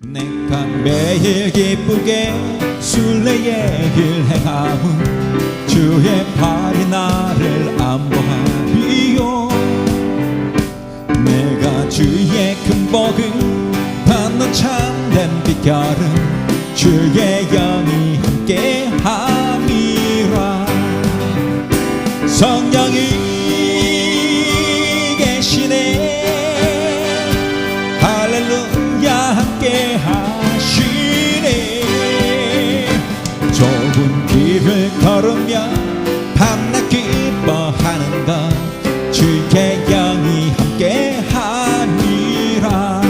내가 매일 기쁘게 순례의 길 행함은 주의 팔이 나를 안보하리요. 내가 주의 큰 복을 받는 참된 비결은 주의 영이 함께함이라. 성령이 계시네, 할렐루야 함께 하시네. 좁은 길을 걸으며 밤낮 기뻐하는 것 주의 영이 함께 함이라.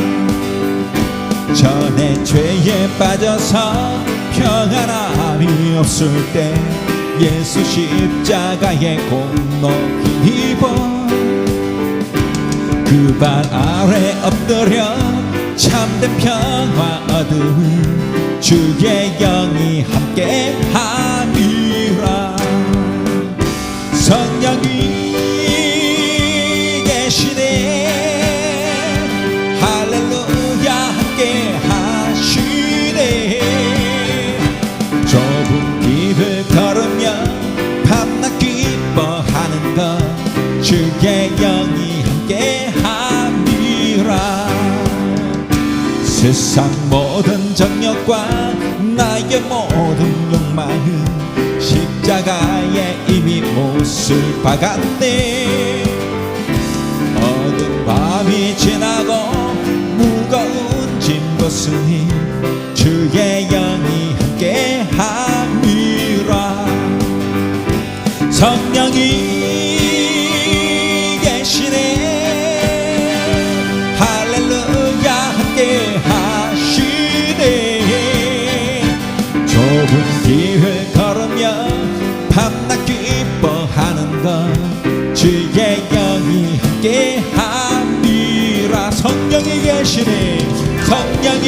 전에 죄에 빠져서 평안함이 없을 때 예수 십자가의 공로히 입어 그 발 아래 엎드려 참된 평화 얻음은 주의 영이 함께 함이라. 성령이 계시네, 할렐루야 함께 하시네. 좁은 길을 걸으며 밤낮 기뻐하는 것 주의 영이 함께 함이라. 세상 모든 정욕과 나의 모든 욕망은 십자가에 이미 못을 박았네. 어두운 밤이 지나고 무거운 짐 벗으니 주의 영이 함께 함이라. 성령이 계시네, 할렐루야 함께 하시네. 좁은 길을 걸으며 밤낮 기뻐하는 것 주의 영이 함께 함이라. 성령이 계시네, 성령이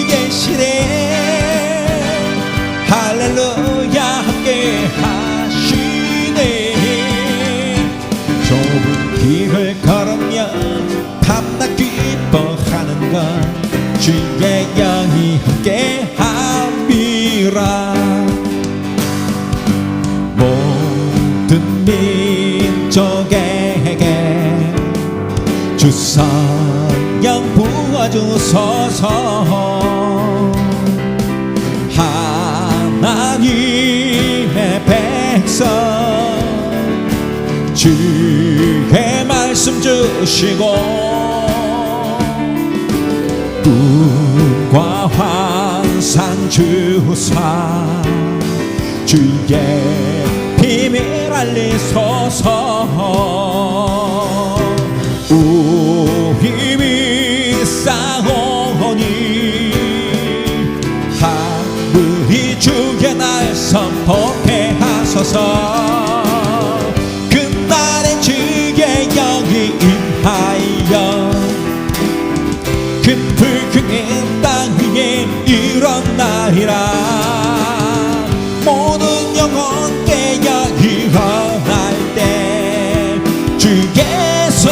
계시네, 할렐루야 함께 하시네. 좁은 길을 걸으며 밤낮 기뻐하는 것 주의 영이 함께 함이라. 모든 민족에게 주 성령 부어주소서. 하나님의 백성 주의 말씀 주시고 꿈과 환상 주사 주의 비밀 알리소서. 우리 믿사오니 하늘이 주의 날 선포해 하소서. 그날엔 주의 영이 임하여 큰 불경의 땅 위에 일어나리라. 모든 영혼 깨어 일어날 때 주께서를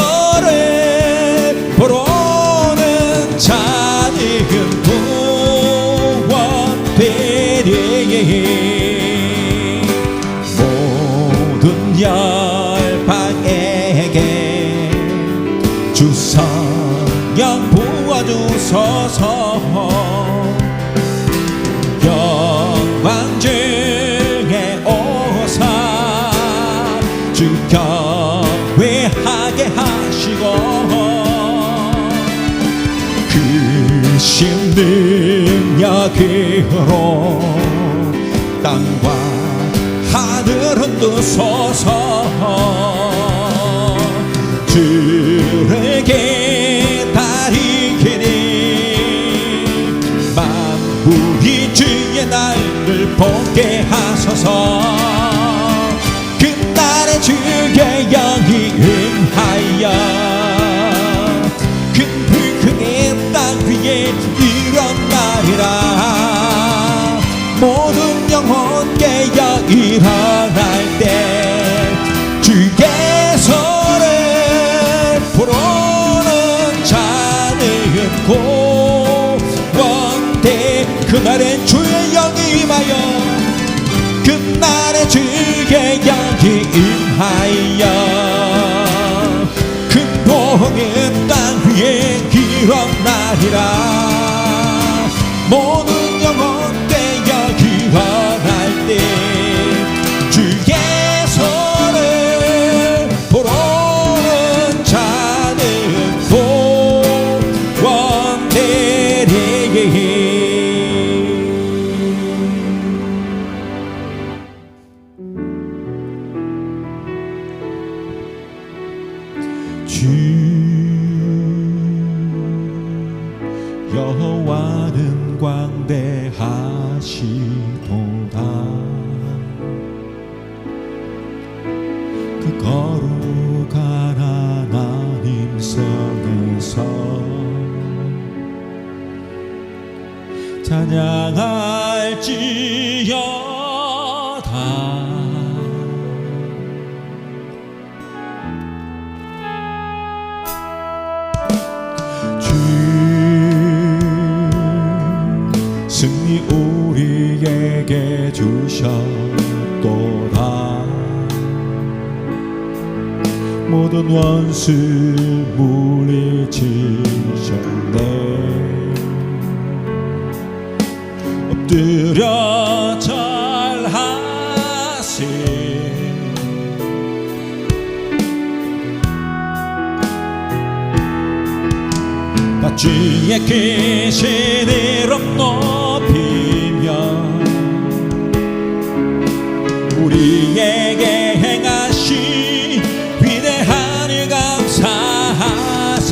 보러 오는 자들은 구원되리. 모든 열방에게 주 성령 주소서. 영광 중에 오사 주 경외하게 하시고 크신 능력으로 땅과 하늘 흔드소서. 주를 기다리기니 만물이 주의 날을 보게 하소서. 그날에 주의 영이 응하여 큰 불흥의 땅 위에 일어나리라. 모든 영혼 깨어 일어날 때 주의 손을 부르는 자는 구원돼. 그날에 주의 영이 임하여 그날에 주의 영이 임하여 큰 복의 땅 위에 일어나리라. 모든 영혼 깨어 일어날 때 주의 손을 부르는 자는 구원되리. 주 여호와는 광대하시도다. 그 거룩한 하나님 성에서 찬양할지어다. 승리 우리에게 주셨도다. 모든 원수 물리치셨네. 엎드려 절하세. 다 주의 계시를 높이며 우리에게 행하신 위대한 일 감사하세.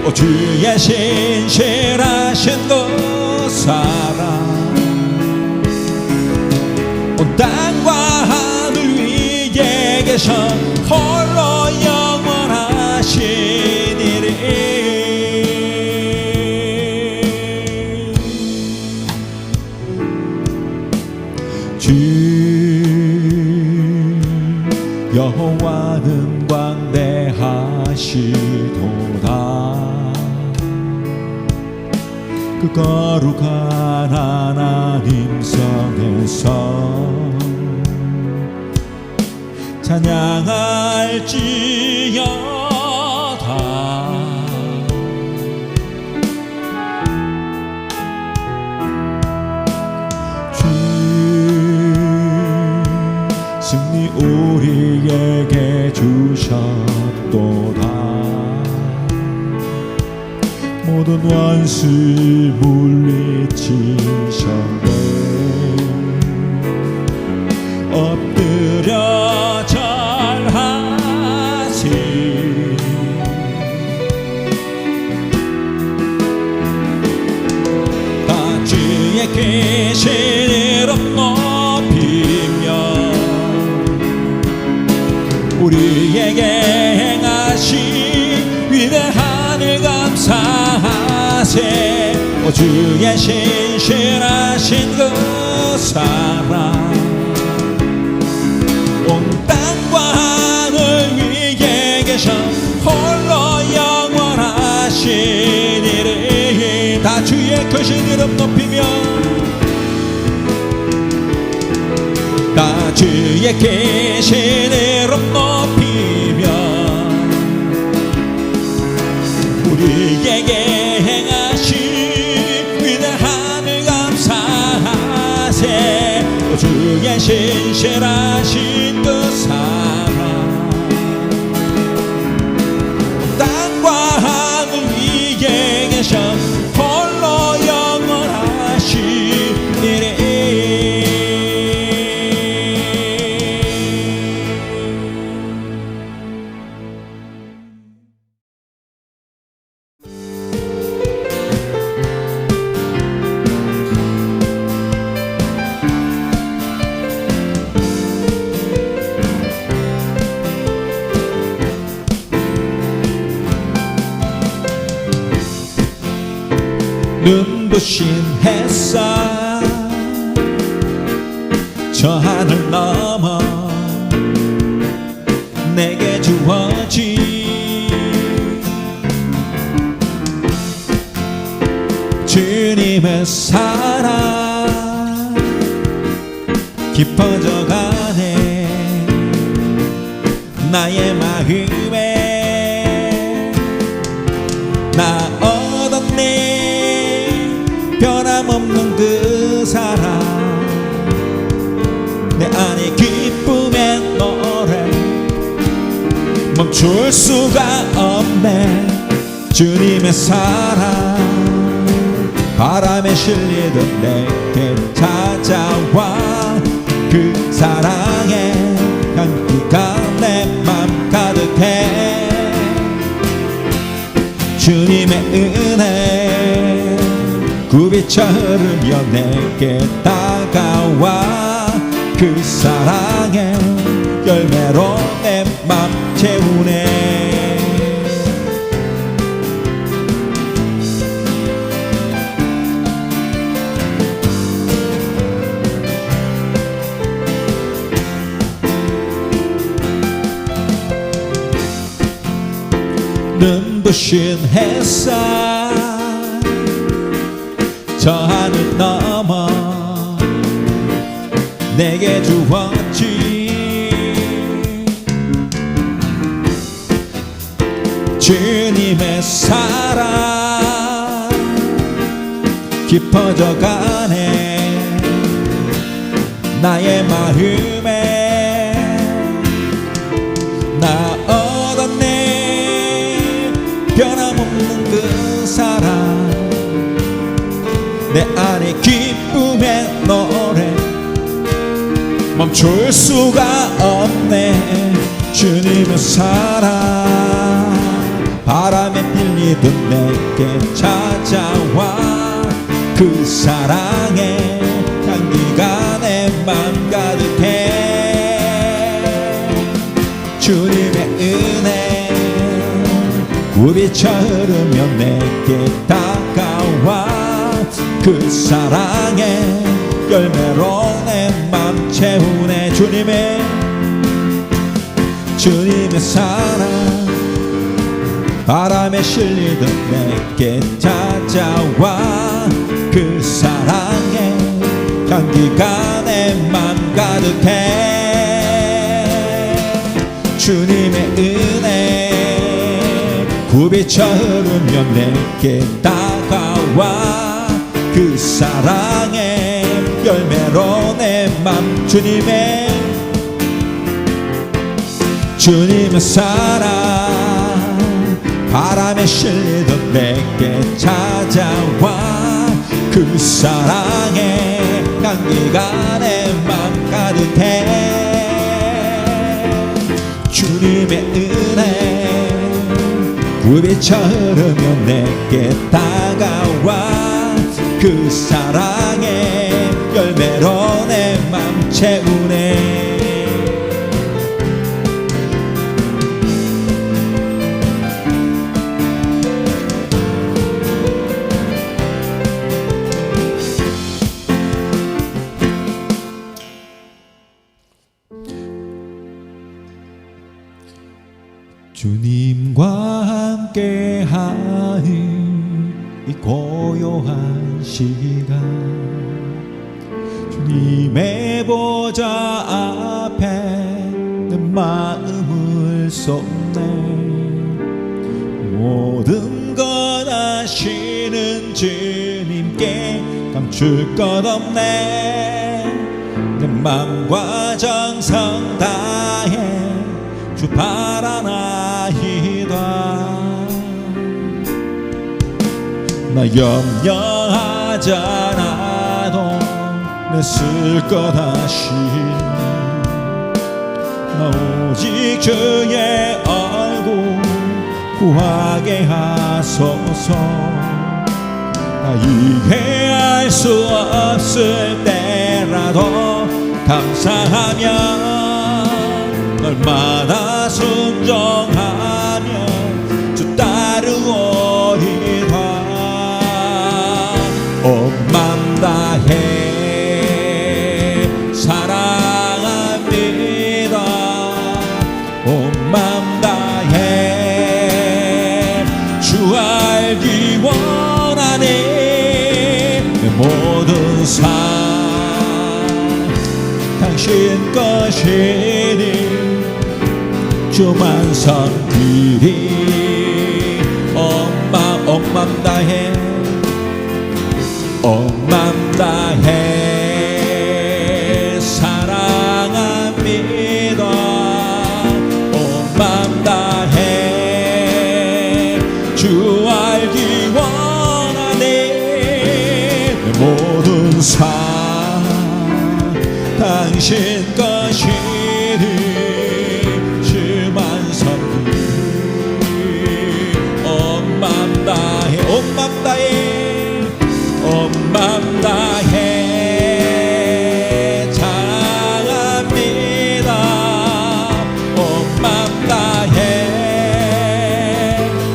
오 주의 신실하신 그 사랑 온 땅과 하늘 위에 계셔 홀로 영원하시니리. 주 여호와는 광대하시도다. 그 거룩한 하나님 성에서 찬양할지어다. 승리 우리에게 주셨도다. 모든 원수 물리치셨네. 엎드려 절하세. 다 주의 계시를 높이며 우리에게 행하신 위대한 일 감사하세. 오 주의 신실하신 그 사랑 온 땅과 하늘 위에 계셔 홀로 영원하시니리. 다 주의 크신 이름 높이며 다 주의 계신 이름 높이며 우리에게 내 신실하신 그 사랑 땅과 하늘 위에 계셔 홀로 영원하시니래. 눈부신 햇살 저 하늘 넘어 내게 주어진 주님의 사랑 깊어져 가네 나의 마음에 나 얻었네 변함없는 그 사랑 내 안에 기쁨의 노래 멈출 수가 없네. 주님의 사랑 바람에 실리듯 내게 찾아와 그 사랑의 향기가 내 맘 가득해. 주님의 은혜 굽이쳐 흐르며 내게 다가와 그 사랑의 열매로 내 맘 채우네. 눈부신 햇살 저 하늘 넘어 내게 주었지. 주님의 사랑 깊어져 가네 나의 마음에 나 얻었네 변함없는 그 사랑 내 안에 기쁨의 노래 멈출 수가 없네. 주님의 사랑 바람에 빌리듯 내게 찾아와 그 사랑의 향기가 내 맘 가득해. 주님의 은혜 굽이쳐 흐르며 내게 다가와 그 사랑의 열매로 내 맘 채우네. 주님의 사랑 바람에 실리듯 내게 찾아와 그 사랑의 향기가 내 맘 가득해. 주님의 은혜 굽이쳐 흐르며 내게 다가와 그 사랑의 열매로 내 맘 주님의 사랑 바람에 실리듯 내게 찾아와 그 사랑의 향기가 내 맘 가득해. 주님의 은혜 굽이쳐 흐르며 내게 다가와 그 사랑의 열매로 내 맘 채우네. 주님과 함께하는 이 고요한 시간 주님의 보좌 앞에 내 마음을 쏟네. 모든 것 아시는 주님께 감출 것 없네. 내 맘과 정성 다해 주 바라나이다. 나 염려하지 않아도 내 쓸 것 아시니 나 오직 주의 얼굴 구하게 하소서. 나 이해할 수 없을 때라도 감사하며 얼마나 순종하며 주 따르오리다. 온 맘 다해 사랑합니다. 온 맘 다해 주 알기 원하네. 내 모든 삶 당신 것이니 주만 섬기리. 온 맘 다해 온 맘 다해 사랑합니다. 온 맘 다해 주 알기 원하네. 내 모든 삶 당신 것이니 주만 섬기리. 온 맘 다해 온 맘 다해 온 맘 다해 사랑합니다. 온 맘 다해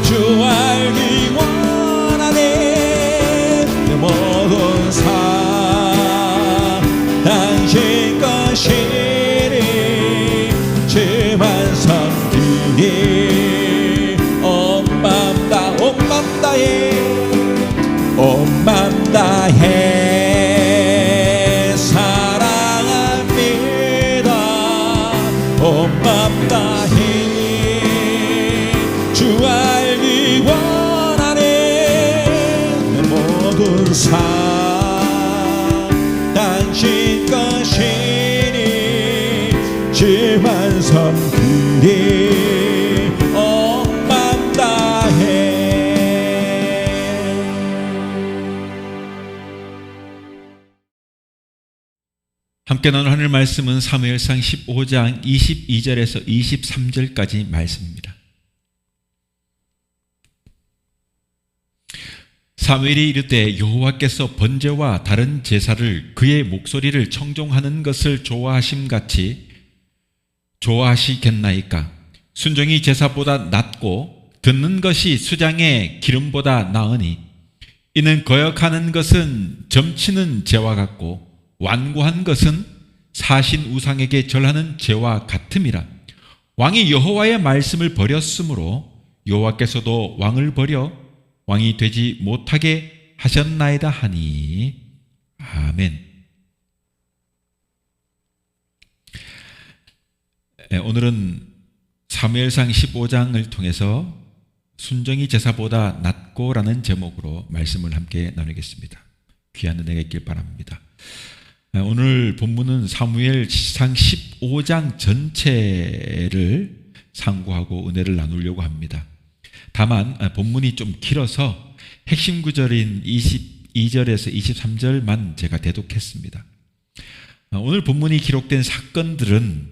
주 알기 원하네. 내 모든 삶 당신 것이니 주만 섬기니. 온 맘 다해 온 맘 다해 사랑합니다. 온 맘 다해 주 알기 원하네. 내 모든 삶 당신 것이니 주만 섬기리. 온 맘 다해. 함께 나눌 하늘 말씀은 사무엘상 15장 22절에서 23절까지 말씀입니다. 사무엘이 이르되 여호와께서 번제와 다른 제사를 그의 목소리를 청종하는 것을 좋아하심같이 좋아하시겠나이까. 순종이 제사보다 낫고 듣는 것이 수장의 기름보다 나으니 이는 거역하는 것은 점치는 죄와 같고 완고한 것은 사신 우상에게 절하는 죄와 같음이라. 왕이 여호와의 말씀을 버렸으므로 여호와께서도 왕을 버려 왕이 되지 못하게 하셨나이다 하니. 아멘. 오늘은 사무엘상 15장을 통해서 순종이 제사보다 낫고라는 제목으로 말씀을 함께 나누겠습니다. 귀한 은혜가 있길 바랍니다. 오늘 본문은 사무엘상 15장 전체를 상고하고 은혜를 나누려고 합니다. 다만 본문이 좀 길어서 핵심 구절인 22절에서 23절만 제가 대독했습니다. 오늘 본문이 기록된 사건들은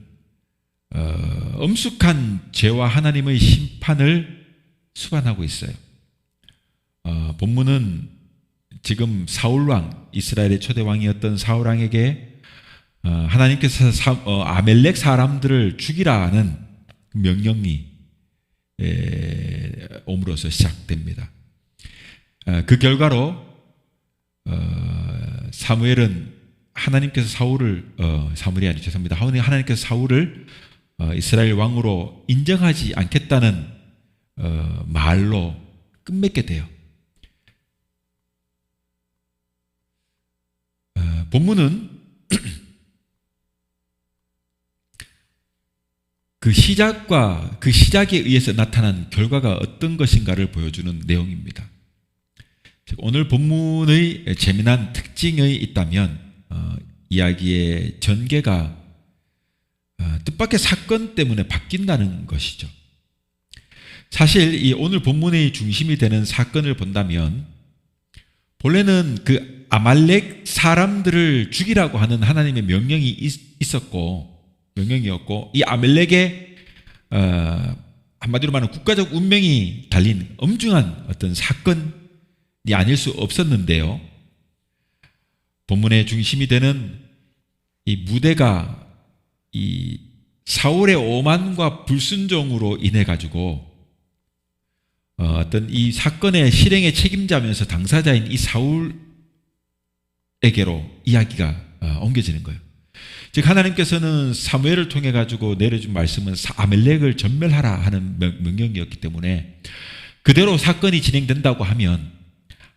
엄숙한 죄와 하나님의 심판을 수반하고 있어요. 본문은 지금 사울왕, 이스라엘의 초대왕이었던 사울왕에게 하나님께서 아멜렉 사람들을 죽이라는 명령이 옴으로써 시작됩니다. 그 결과로 사무엘은 하나님께서 하나님께서 사울을 이스라엘 왕으로 인정하지 않겠다는 말로 끝맺게 돼요. 본문은 그 시작에 의해서 나타난 결과가 어떤 것인가를 보여주는 내용입니다. 오늘 본문의 재미난 특징이 있다면 이야기의 전개가 뜻밖의 사건 때문에 바뀐다는 것이죠. 사실 이 오늘 본문의 중심이 되는 사건을 본다면 본래는 그 아말렉 사람들을 죽이라고 하는 하나님의 명령이 명령이었고 이 아말렉의 한마디로 말하면 국가적 운명이 달린 엄중한 어떤 사건이 아닐 수 없었는데요. 본문의 중심이 되는 이 무대가 이 사울의 오만과 불순종으로 인해 가지고 어떤 이 사건의 실행의 책임자면서 당사자인 이 사울에게로 이야기가 옮겨지는 거예요. 즉 하나님께서는 사무엘을 통해 가지고 내려준 말씀은 아멜렉을 전멸하라 하는 명령이었기 때문에 그대로 사건이 진행된다고 하면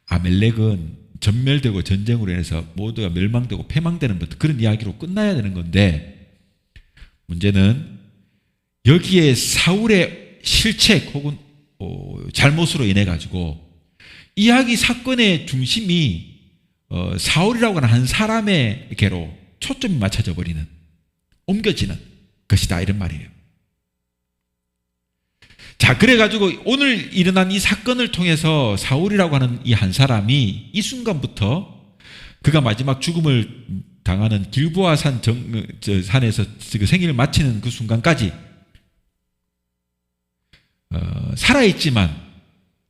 아멜렉은 전멸되고 전쟁으로 인해서 모두가 멸망되고 패망되는 그런 이야기로 끝나야 되는 건데 문제는 여기에 사울의 실책 혹은 잘못으로 인해 가지고 이야기 사건의 중심이 사울이라고 하는 한 사람에게로 초점이 맞춰져 버리는 옮겨지는 것이다 이런 말이에요. 자, 그래가지고 오늘 일어난 이 사건을 통해서 사울이라고 하는 이 한 사람이 이 순간부터 그가 마지막 죽음을 당하는 길보아 산에서 그 생일을 마치는 그 순간까지 살아있지만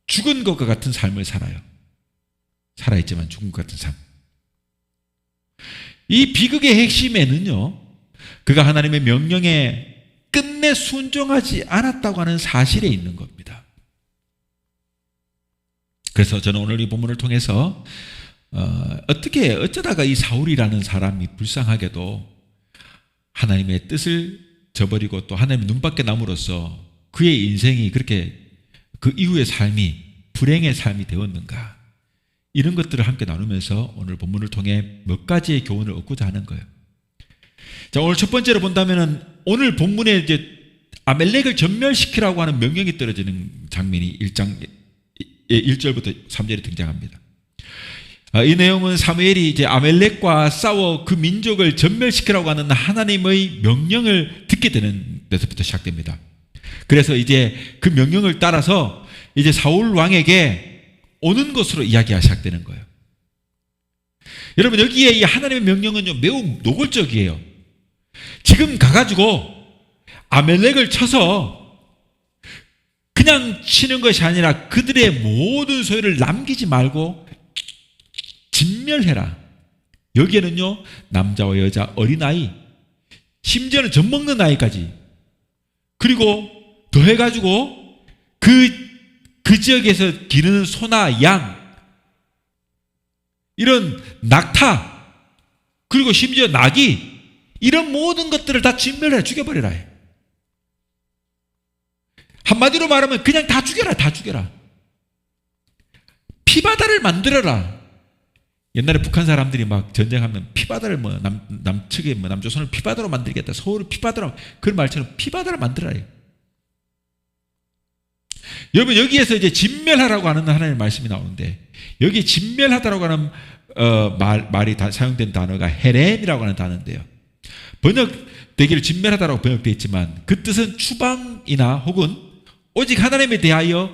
죽은 것과 같은 삶을 살아요. 살아있지만 죽은 것 같은 삶. 이 비극의 핵심에는요, 그가 하나님의 명령에 끝내 순종하지 않았다고 하는 사실에 있는 겁니다. 그래서 저는 오늘 이 본문을 통해서 어쩌다가 이 사울이라는 사람이 불쌍하게도 하나님의 뜻을 저버리고 또 하나님의 눈밖에 남으로써 그의 인생이 그렇게 그 이후의 삶이 불행의 삶이 되었는가, 이런 것들을 함께 나누면서 오늘 본문을 통해 몇 가지의 교훈을 얻고자 하는 거예요. 자, 오늘 첫 번째로 본다면은 오늘 본문에 이제 아멜렉을 전멸시키라고 하는 명령이 떨어지는 장면이 1장 1절부터 3절에 등장합니다. 이 내용은 사무엘이 이제 아멜렉과 싸워 그 민족을 전멸시키라고 하는 하나님의 명령을 듣게 되는 데서부터 시작됩니다. 그래서 이제 그 명령을 따라서 이제 사울 왕에게 오는 것으로 이야기가 시작되는 거예요. 여러분, 여기에 이 하나님의 명령은 매우 노골적이에요. 지금 가가지고 아멜렉을 쳐서 그냥 치는 것이 아니라 그들의 모든 소유를 남기지 말고 진멸해라. 여기에는요, 남자와 여자, 어린아이, 심지어는 젖먹는 아이까지, 그리고 더해가지고 그 지역에서 기르는 소나 양, 이런 낙타, 그리고 심지어 나귀, 이런 모든 것들을 다 진멸해 죽여버리라 해. 한마디로 말하면 그냥 다 죽여라, 다 죽여라. 피바다를 만들어라. 옛날에 북한 사람들이 막 전쟁하면 피바다를 남측에 남조선을 피바다로 만들겠다, 서울을 피바다로, 그런 말처럼 피바다를 만들어라 해요. 여러분, 여기에서 이제 진멸하라고 하는 하나님의 말씀이 나오는데, 여기 진멸하다라고 하는 말이 사용된 단어가 헤렘이라고 하는 단어인데요. 번역되기를 진멸하다라고 번역되어 있지만 그 뜻은 추방이나 혹은 오직 하나님에 대하여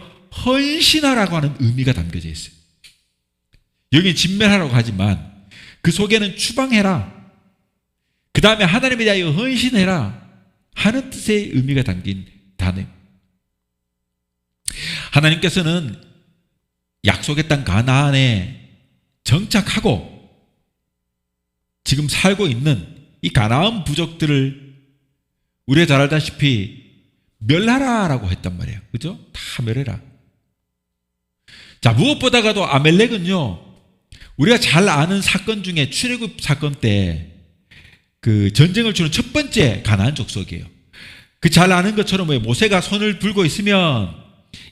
헌신하라고 하는 의미가 담겨져 있어요. 여기 진멸하라고 하지만 그 속에는 추방해라, 그 다음에 하나님에 대하여 헌신해라 하는 뜻의 의미가 담긴 단어입니다. 하나님께서는 약속의 땅 가나안에 정착하고 지금 살고 있는 이 가나안 부족들을 우리가 잘 알다시피 멸하라라고 했단 말이에요. 그죠? 다 멸해라. 자, 무엇보다가도 아멜렉은요, 우리가 잘 아는 사건 중에 출애굽 사건 때 그 전쟁을 치는 첫 번째 가나안 족속이에요. 그 잘 아는 것처럼 모세가 손을 들고 있으면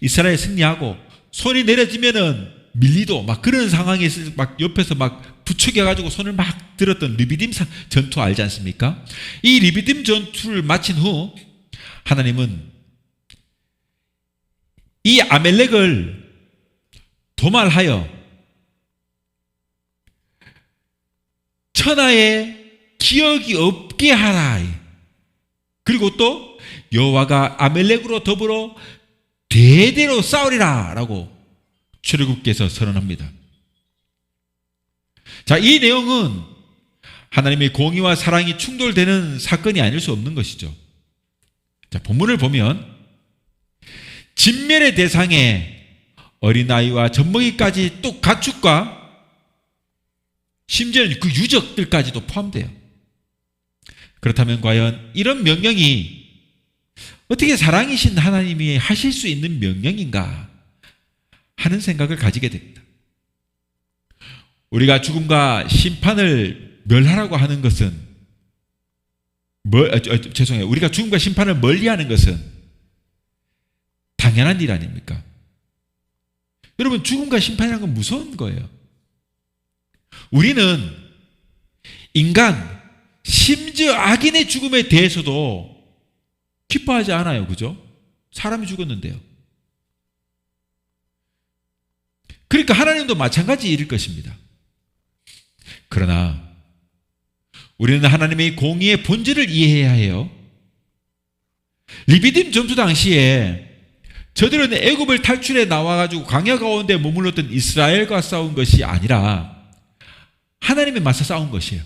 이스라엘 승리하고, 손이 내려지면은 밀리도 막 그런 상황에 있을 막 옆에서 막 부추겨가지고 손을 막 들었던 리비딤 전투 알지 않습니까? 이 리비딤 전투를 마친 후 하나님은 이 아멜렉을 도말하여 천하의 기억이 없게 하라. 그리고 또 여호와가 아멜렉으로 더불어 대대로 싸우리라 라고 출애굽기에서 선언합니다. 자, 이 내용은 하나님의 공의와 사랑이 충돌되는 사건이 아닐 수 없는 것이죠. 자, 본문을 보면 진멸의 대상에 어린아이와 젖먹이까지 또 가축과 심지어는 그 유적들까지도 포함돼요. 그렇다면 과연 이런 명령이 어떻게 사랑이신 하나님이 하실 수 있는 명령인가 하는 생각을 가지게 됩니다. 우리가 죽음과 심판을 멸하라고 하는 것은 죄송해요. 우리가 죽음과 심판을 멀리하는 것은 당연한 일 아닙니까? 여러분, 죽음과 심판이라는 건 무서운 거예요. 우리는 인간, 심지어 악인의 죽음에 대해서도 기뻐하지 않아요. 그죠? 사람이 죽었는데요. 그러니까 하나님도 마찬가지 일일 것입니다. 그러나 우리는 하나님의 공의의 본질을 이해해야 해요. 리비딤 전투 당시에 저들은 애굽을 탈출해 나와가지고 광야 가운데 머물렀던 이스라엘과 싸운 것이 아니라 하나님에 맞서 싸운 것이에요.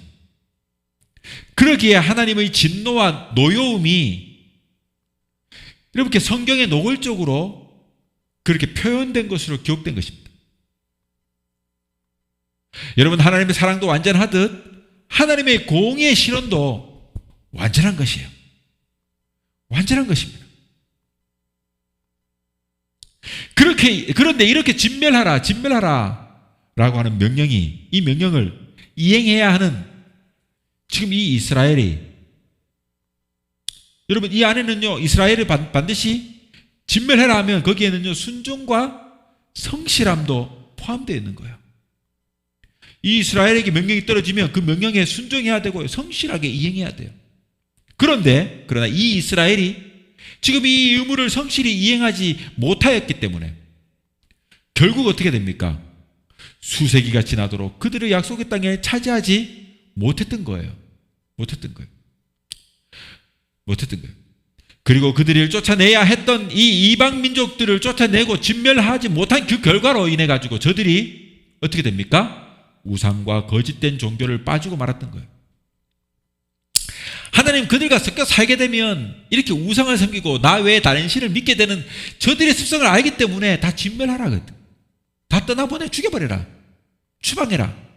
그러기에 하나님의 진노와 노여움이 이렇게 성경에 노골적으로 그렇게 표현된 것으로 기록된 것입니다. 여러분, 하나님의 사랑도 완전하듯 하나님의 공의의 실현도 완전한 것이에요. 완전한 것입니다. 그런데 이렇게 진멸하라 라고 하는 명령이, 이 명령을 이행해야 하는 지금 이 이스라엘이, 여러분, 이 안에는요, 이스라엘을 반드시 진멸해라 하면 거기에는요, 순종과 성실함도 포함되어 있는 거예요. 이 이스라엘에게 명령이 떨어지면 그 명령에 순종해야 되고 성실하게 이행해야 돼요. 그러나 이 이스라엘이 지금 이 의무를 성실히 이행하지 못하였기 때문에 결국 어떻게 됩니까? 수세기가 지나도록 그들의 약속의 땅에 차지하지 못했던 거예요. 못했던 거예요. 그리고 그들을 쫓아내야 했던 이 이방 민족들을 쫓아내고 진멸하지 못한 그 결과로 인해 가지고 저들이 어떻게 됩니까? 우상과 거짓된 종교를 빠지고 말았던 거예요. 하나님 그들과 섞여 살게 되면 이렇게 우상을 섬기고 나 외에 다른 신을 믿게 되는 저들의 습성을 알기 때문에 다 진멸하라. 다 떠나보내, 죽여버려라, 추방해라.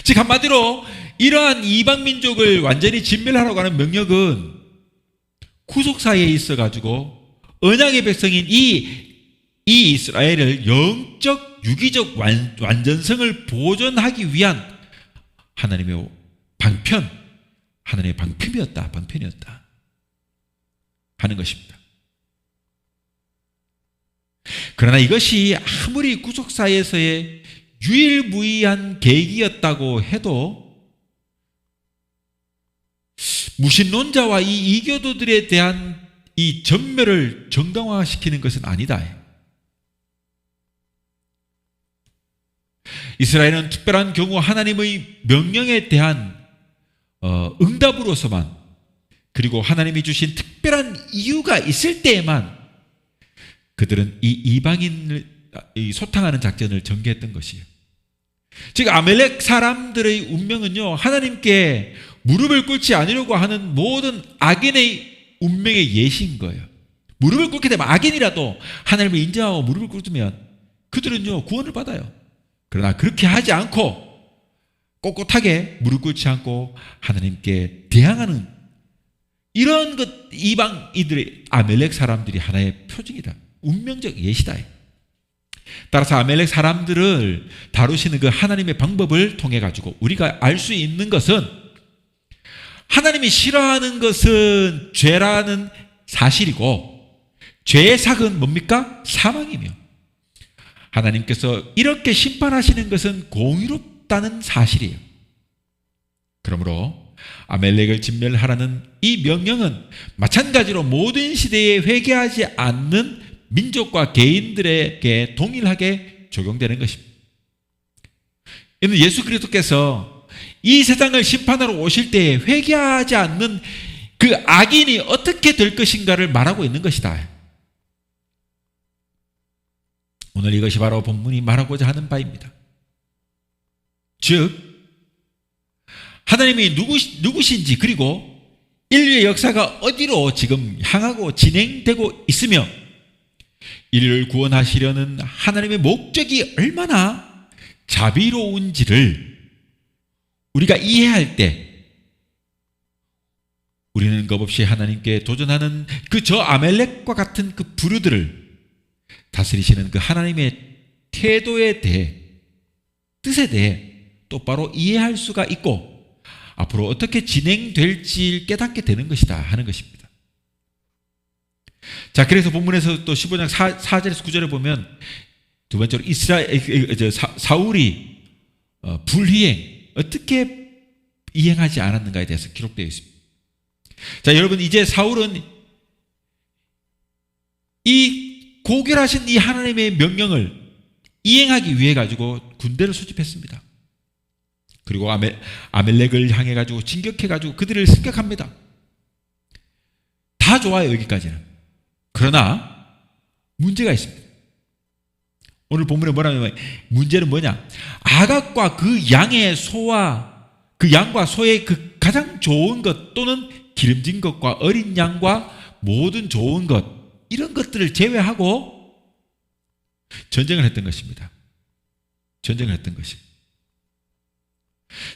즉 한마디로 이러한 이방 민족을 완전히 진멸하라고 하는 명령은 구속사에 있어가지고 언약의 백성인 이 이스라엘을 영적, 유기적 완전성을 보존하기 위한 하나님의 방편이었다 하는 것입니다. 그러나 이것이 아무리 구속사에서의 유일무이한 계기였다고 해도 무신론자와 이 이교도들에 대한 이 전멸을 정당화시키는 것은 아니다. 이스라엘은 특별한 경우 하나님의 명령에 대한 응답으로서만, 그리고 하나님이 주신 특별한 이유가 있을 때에만 그들은 이 이방인을 소탕하는 작전을 전개했던 것이에요. 즉 아멜렉 사람들의 운명은요, 하나님께 무릎을 꿇지 않으려고 하는 모든 악인의 운명의 예시인 거예요. 무릎을 꿇게 되면, 악인이라도 하나님을 인정하고 무릎을 꿇으면 그들은요 구원을 받아요. 그러나 그렇게 하지 않고 꼿꼿하게 무릎 꿇지 않고 하나님께 대항하는 이런 것, 이방인들의 아멜렉 사람들이 하나의 표징이다. 운명적 예시다. 따라서 아멜렉 사람들을 다루시는 그 하나님의 방법을 통해 가지고 우리가 알 수 있는 것은, 하나님이 싫어하는 것은 죄라는 사실이고, 죄의 삭은 뭡니까? 사망이며, 하나님께서 이렇게 심판하시는 것은 공의롭다는 사실이에요. 그러므로 아멜렉을 진멸하라는 이 명령은 마찬가지로 모든 시대에 회개하지 않는 민족과 개인들에게 동일하게 적용되는 것입니다. 이는 예수 그리스도께서 이 세상을 심판하러 오실 때에 회개하지 않는 그 악인이 어떻게 될 것인가를 말하고 있는 것이다. 오늘 이것이 바로 본문이 말하고자 하는 바입니다. 즉 하나님이 누구신지, 그리고 인류의 역사가 어디로 지금 향하고 진행되고 있으며 인류를 구원하시려는 하나님의 목적이 얼마나 자비로운지를 우리가 이해할 때 우리는 겁없이 하나님께 도전하는 그 저 아멜렉과 같은 그 부류들을 다스리시는 그 하나님의 태도에 대해, 뜻에 대해 똑바로 이해할 수가 있고 앞으로 어떻게 진행될지 깨닫게 되는 것이다 하는 것입니다. 자, 그래서 본문에서 또 15장 4절에서 9절에 보면 두 번째로 사울이 불이행, 어떻게 이행하지 않았는가에 대해서 기록되어 있습니다. 자, 여러분, 이제 사울은 이 고결하신 이 하나님의 명령을 이행하기 위해 가지고 군대를 소집했습니다. 그리고 아멜렉을 향해 가지고 진격해 가지고 그들을 습격합니다. 다 좋아요, 여기까지는. 그러나 문제가 있습니다. 오늘 본문에 뭐라면 문제는 뭐냐? 아각과 그 양의 소와 그 양과 소의 그 가장 좋은 것, 또는 기름진 것과 어린 양과 모든 좋은 것, 이런 것들을 제외하고 전쟁을 했던 것입니다. 전쟁을 했던 것입니다.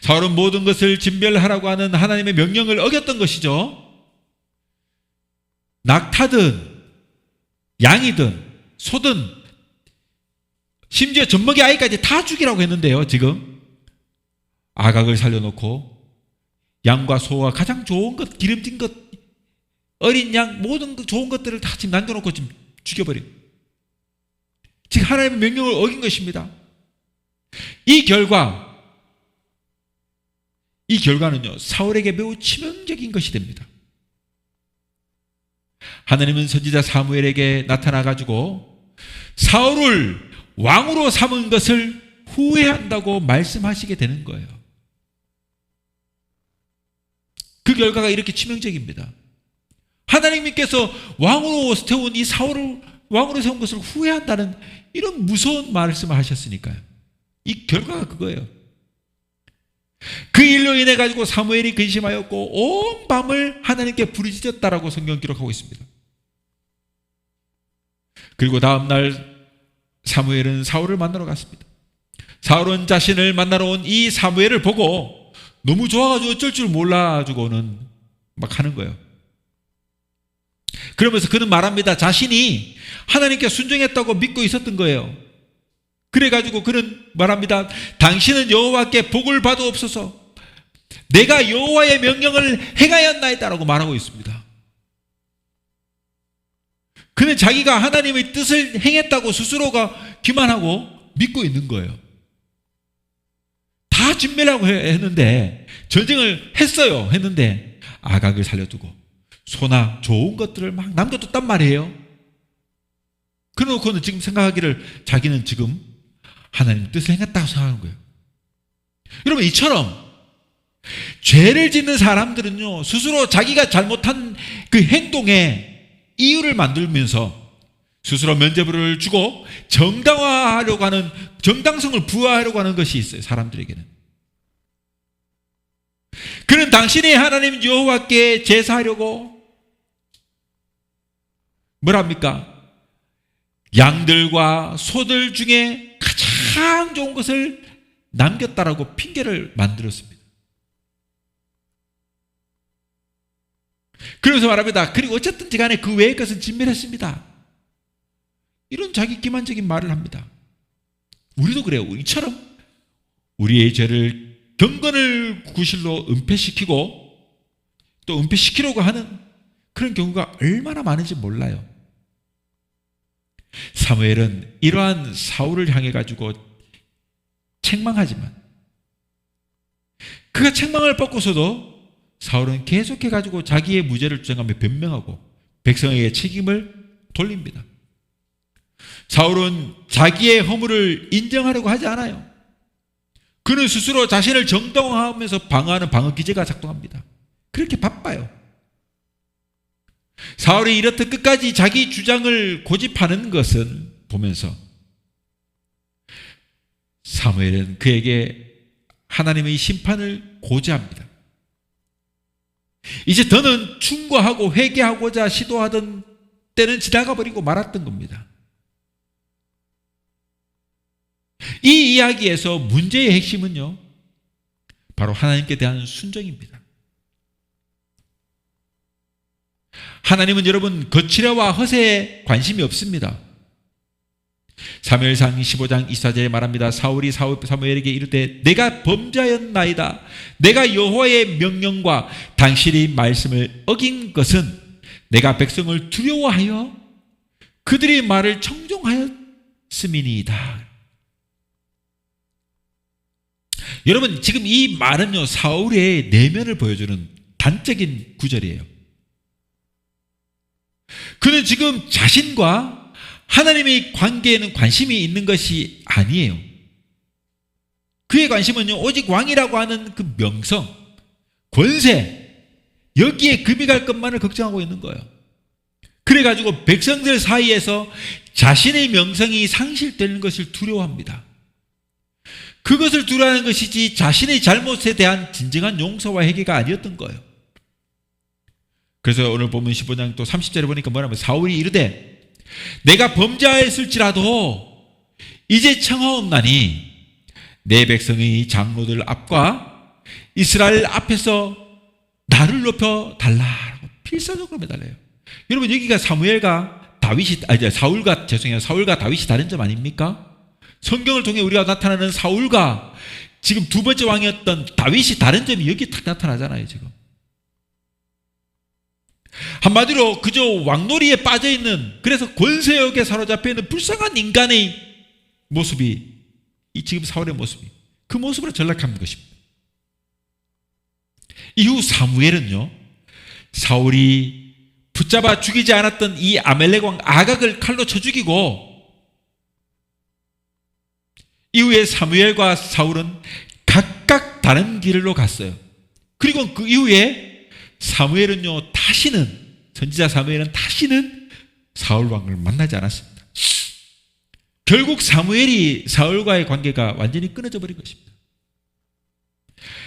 사울은 모든 것을 진멸하라고 하는 하나님의 명령을 어겼던 것이죠. 낙타든 양이든 소든 심지어 젖먹이 아이까지 다 죽이라고 했는데요. 지금 아각을 살려놓고 양과 소와 가장 좋은 것, 기름진 것, 어린 양, 모든 좋은 것들을 다 지금 남겨놓고 지금 죽여버린, 지금 하나님의 명령을 어긴 것입니다. 이 결과는요, 사울에게 매우 치명적인 것이 됩니다. 하나님은 선지자 사무엘에게 나타나가지고 사울을 왕으로 삼은 것을 후회한다고 말씀하시게 되는 거예요. 그 결과가 이렇게 치명적입니다. 하나님께서 왕으로 세운 이 사울을 왕으로 세운 것을 후회한다는 이런 무서운 말씀을 하셨으니까요. 이 결과가 그거예요. 그 일로 인해 가지고 사무엘이 근심하였고 온 밤을 하나님께 부르짖었다라고 성경 기록하고 있습니다. 그리고 다음 날 사무엘은 사울을 만나러 갔습니다. 사울은 자신을 만나러 온 이 사무엘을 보고 너무 좋아가지고 어쩔 줄 몰라가지고는 막 하는 거예요. 그러면서 그는 말합니다. 자신이 하나님께 순종했다고 믿고 있었던 거예요. 그래가지고 그는 말합니다. 당신은 여호와께 복을 받으옵소서. 내가 여호와의 명령을 행하였나이다라고 말하고 있습니다. 그는 자기가 하나님의 뜻을 행했다고 스스로가 기만하고 믿고 있는 거예요. 다 진멸하고 했는데, 전쟁을 했는데 아각을 살려두고 소나 좋은 것들을 막 남겨뒀단 말이에요. 그러놓고는 지금 생각하기를 자기는 지금 하나님 뜻을 행했다고 생각하는 거예요. 여러분, 이처럼 죄를 짓는 사람들은요, 스스로 자기가 잘못한 그 행동에 이유를 만들면서 스스로 면죄부를 주고 정당화하려고 하는, 정당성을 부여하려고 하는 것이 있어요, 사람들에게는. 그는 당신이 하나님 여호와께 제사하려고 뭐랍니까? 양들과 소들 중에 가장 좋은 것을 남겼다라고 핑계를 만들었습니다. 그러면서 말합니다. 그리고 어쨌든지 간에 그 외의 것은 진멸했습니다. 이런 자기 기만적인 말을 합니다. 우리도 그래요. 이처럼 우리의 죄를 경건을 구실로 은폐시키고 또 은폐시키려고 하는 그런 경우가 얼마나 많은지 몰라요. 사무엘은 이러한 사울을 향해 가지고 책망하지만 그가 책망을 받고서도 사울은 계속해 가지고 자기의 무죄를 주장하며 변명하고 백성에게 책임을 돌립니다. 사울은 자기의 허물을 인정하려고 하지 않아요. 그는 스스로 자신을 정당화하면서 방어하는 방어 기제가 작동합니다. 그렇게 바빠요. 사울이 이렇듯 끝까지 자기 주장을 고집하는 것은 보면서 사무엘은 그에게 하나님의 심판을 고지합니다. 이제 더는 충고하고 회개하고자 시도하던 때는 지나가 버리고 말았던 겁니다. 이 이야기에서 문제의 핵심은요, 바로 하나님께 대한 순종입니다. 하나님은 여러분 거칠어와 허세에 관심이 없습니다. 사무엘상 15장 24절에 말합니다. 사울이 사무엘에게 이르되 내가 범죄하였나이다. 내가 여호와의 명령과 당신의 말씀을 어긴 것은 내가 백성을 두려워하여 그들의 말을 청종하였음이니이다. 여러분 지금 이 말은요, 사울의 내면을 보여주는 단적인 구절이에요. 그는 지금 자신과 하나님의 관계에는 관심이 있는 것이 아니에요. 그의 관심은요, 오직 왕이라고 하는 그 명성, 권세, 여기에 금이 갈 것만을 걱정하고 있는 거예요. 그래가지고 백성들 사이에서 자신의 명성이 상실되는 것을 두려워합니다. 그것을 두려워하는 것이지 자신의 잘못에 대한 진정한 용서와 회개가 아니었던 거예요. 그래서 오늘 보면 15장 또 30절에 보니까 뭐냐면 사울이 이르되 내가 범죄하였을지라도 이제 청하옵나니 내 백성의 장로들 앞과 이스라엘 앞에서 나를 높여 달라고 필사적으로 매달려요. 여러분 여기가 사울과 다윗이 다른 점 아닙니까? 성경을 통해 우리가 나타나는 사울과 지금 두 번째 왕이었던 다윗이 다른 점이 여기 딱 나타나잖아요. 지금 한마디로 그저 왕놀이에 빠져있는, 그래서 권세욕에 사로잡혀 있는 불쌍한 인간의 모습이 이 지금 사울의 모습이 그 모습으로 전락한 것입니다. 이후 사무엘은요, 사울이 붙잡아 죽이지 않았던 이 아멜렉 왕 아각을 칼로 쳐 죽이고, 이후에 사무엘과 사울은 각각 다른 길로 갔어요. 그리고 그 이후에 사무엘은요, 선지자 사무엘은 다시는 사울 왕을 만나지 않았습니다. 결국 사무엘이 사울과의 관계가 완전히 끊어져 버린 것입니다.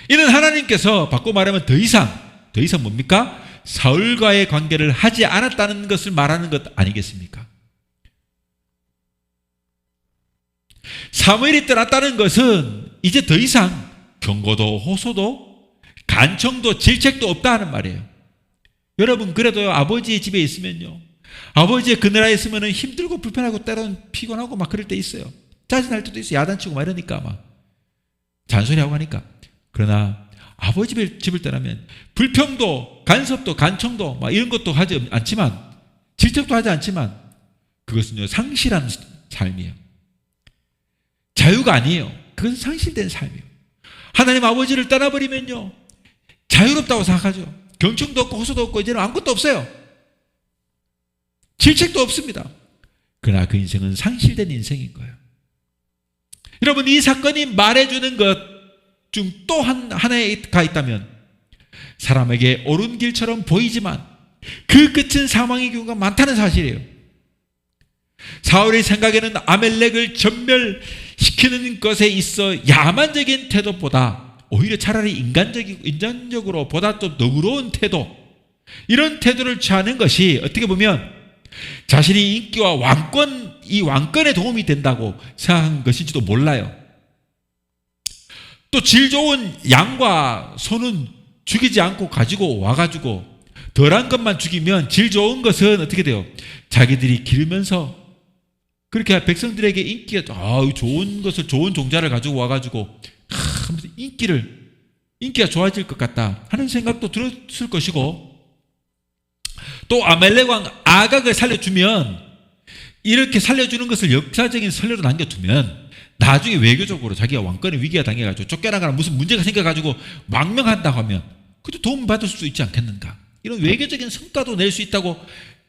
이는 하나님께서 바꿔 말하면 더 이상 뭡니까? 사울과의 관계를 하지 않았다는 것을 말하는 것 아니겠습니까? 사무엘이 떠났다는 것은 이제 더 이상 경고도 호소도 간청도 질책도 없다 하는 말이에요. 여러분 그래도요, 아버지의 집에 있으면요, 아버지의 그 나라에 있으면 힘들고 불편하고 때로는 피곤하고 막 그럴 때 있어요. 짜증날 때도 있어요. 야단치고 막 이러니까 막 잔소리하고 하니까. 그러나 아버지 집을 떠나면 불평도 간섭도 간청도 막 이런 것도 하지 않지만, 질책도 하지 않지만, 그것은요 상실한 삶이에요. 자유가 아니에요. 그것은 상실된 삶이에요. 하나님 아버지를 떠나버리면요, 자유롭다고 생각하죠. 경청도 없고 호소도 없고 이제는 아무것도 없어요. 질책도 없습니다. 그러나 그 인생은 상실된 인생인 거예요. 여러분 이 사건이 말해주는 것 중 또 하나가 있다면, 사람에게 옳은 길처럼 보이지만 그 끝은 사망의 경우가 많다는 사실이에요. 사울의 생각에는 아멜렉을 전멸시키는 것에 있어 야만적인 태도보다 오히려 차라리 인간적으로 보다 또 너그러운 태도, 이런 태도를 취하는 것이 어떻게 보면 자신의 인기와 이 왕권에 도움이 된다고 생각한 것인지도 몰라요. 또 질 좋은 양과 소는 죽이지 않고 가지고 와가지고 덜한 것만 죽이면 질 좋은 것은 어떻게 돼요? 자기들이 기르면서 그렇게 백성들에게 인기가 좋은 것을, 좋은 종자를 가지고 와가지고 인기가 좋아질 것 같다 하는 생각도 들었을 것이고, 또 아멜렉 왕 아각을 살려주면, 이렇게 살려주는 것을 역사적인 선례로 남겨두면 나중에 외교적으로 자기가 왕권의 위기가 당해가지고 쫓겨나거나 무슨 문제가 생겨가지고 망명한다고 하면 그것도 도움받을 수 있지 않겠는가, 이런 외교적인 성과도 낼 수 있다고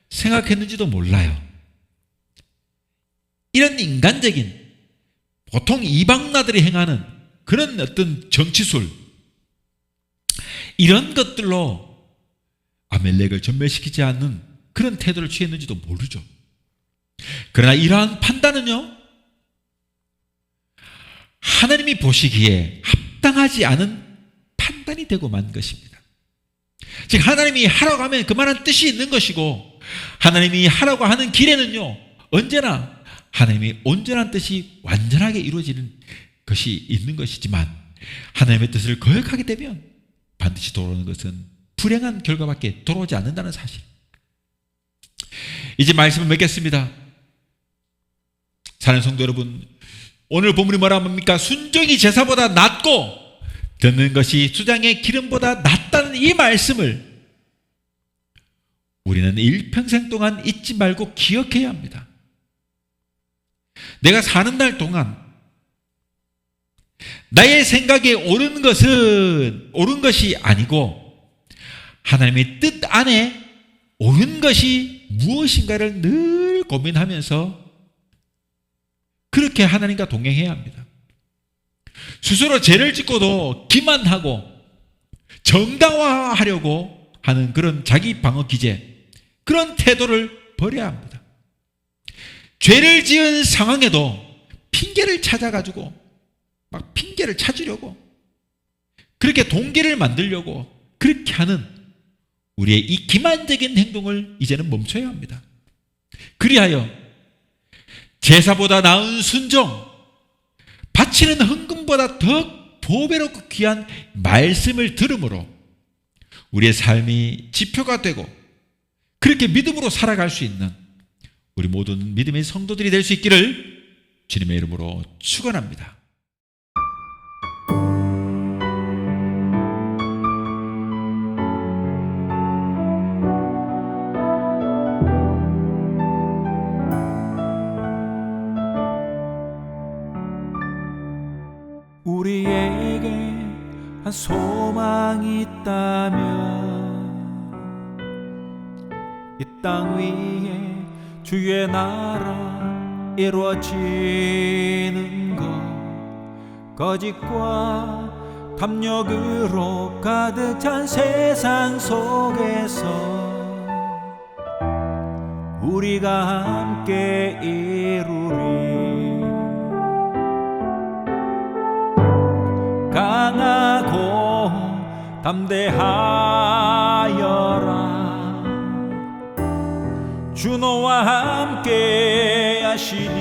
생각했는지도 몰라요. 이런 인간적인, 보통 이방나들이 행하는 그런 어떤 정치술, 이런 것들로 아멜렉을 전멸시키지 않는 그런 태도를 취했는지도 모르죠. 그러나 이러한 판단은요, 하나님이 보시기에 합당하지 않은 판단이 되고 만 것입니다. 즉 하나님이 하라고 하면 그만한 뜻이 있는 것이고, 하나님이 하라고 하는 길에는요 언제나 하나님이 온전한 뜻이 완전하게 이루어지는 것이 있는 것이지만, 하나님의 뜻을 거역하게 되면 반드시 돌아오는 것은 불행한 결과밖에 돌아오지 않는다는 사실. 이제 말씀을 맺겠습니다. 사랑하는 성도 여러분, 오늘 본문이 뭐라 합니까? 순종이 제사보다 낫고 듣는 것이 수장의 기름보다 낫다는 이 말씀을 우리는 일평생 동안 잊지 말고 기억해야 합니다. 내가 사는 날 동안 나의 생각에 옳은 것은 옳은 것이 아니고 하나님의 뜻 안에 옳은 것이 무엇인가를 늘 고민하면서 그렇게 하나님과 동행해야 합니다. 스스로 죄를 짓고도 기만하고 정당화하려고 하는 그런 자기 방어 기제, 그런 태도를 버려야 합니다. 죄를 지은 상황에도 핑계를 찾아가지고 막 핑계를 찾으려고, 그렇게 동기를 만들려고 그렇게 하는 우리의 이 기만적인 행동을 이제는 멈춰야 합니다. 그리하여 제사보다 나은 순종, 바치는 헌금보다 더 보배롭고 귀한 말씀을 들음으로 우리의 삶이 지표가 되고 그렇게 믿음으로 살아갈 수 있는 우리 모든 믿음의 성도들이 될 수 있기를 주님의 이름으로 축원합니다. 우리에게 한 소망이 있다면 이 땅 위에 주의 나라 이루어지는 것, 거짓과 탐욕으로 가득 찬 세상 속에서 우리가 함께 이루리. 강하고 담대하여라. 주 너와 함께 하시니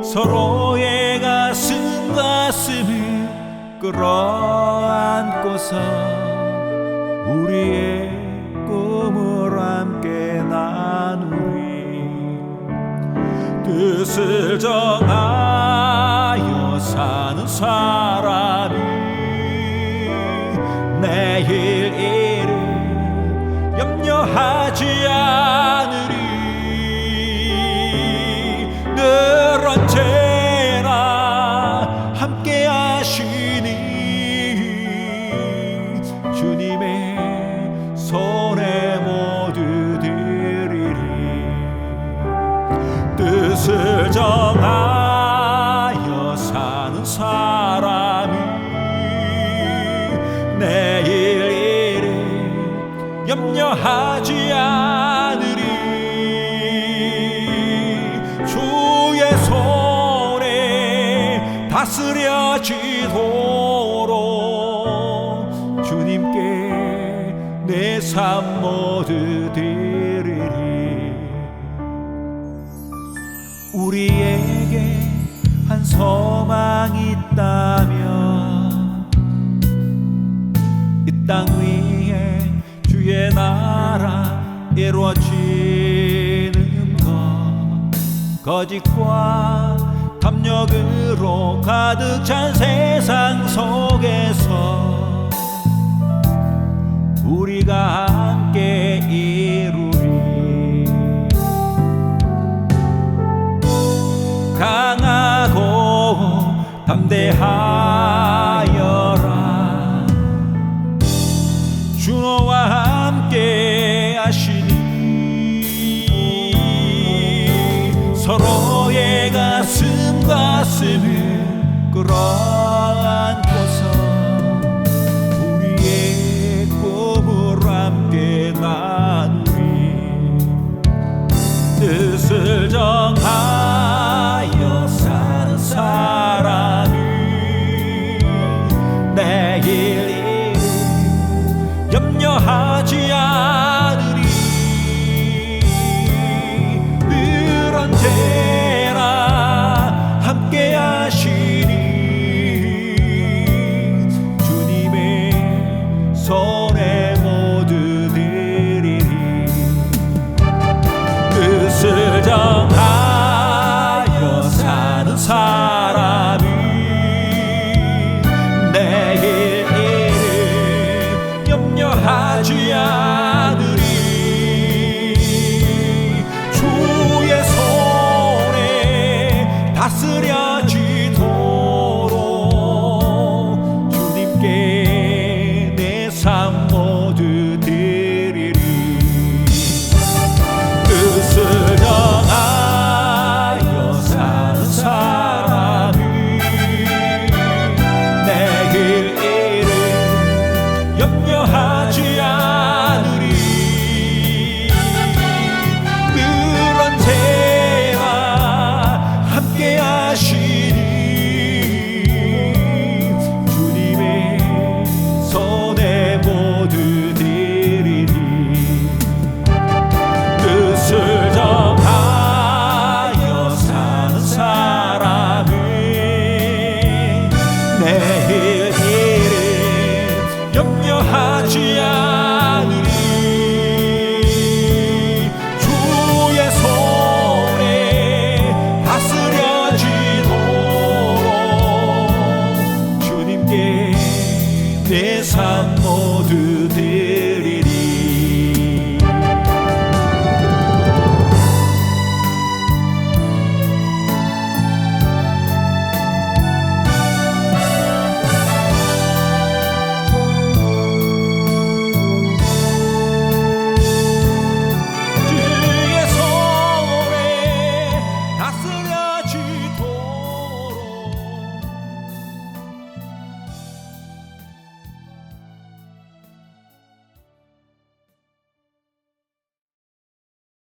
서로의 가슴을 끌어안고서 우리의 꿈을 함께 나누리. 뜻을 정하여 사는 사람이 내일 일을 염려하지 않으리. 늘 언제나 함께 하시니 주님의 손에 모두 드리리. 뜻을 정하여 사는 사람이 내일 일을 염려하지 않으리. 주의 손에 다스려지도록 주님께 내 삶 모두 드리리. 우리에게 한 소망이 있다면 이 땅 위에 주의 나라 이루어지는 것, 거짓과 탐욕으로 가득 찬 세상 속에서 우리가 함께 이루리. 강하고 담대하여라. 주 너와 함께 하시니 서로 너의 가슴을 끌어안고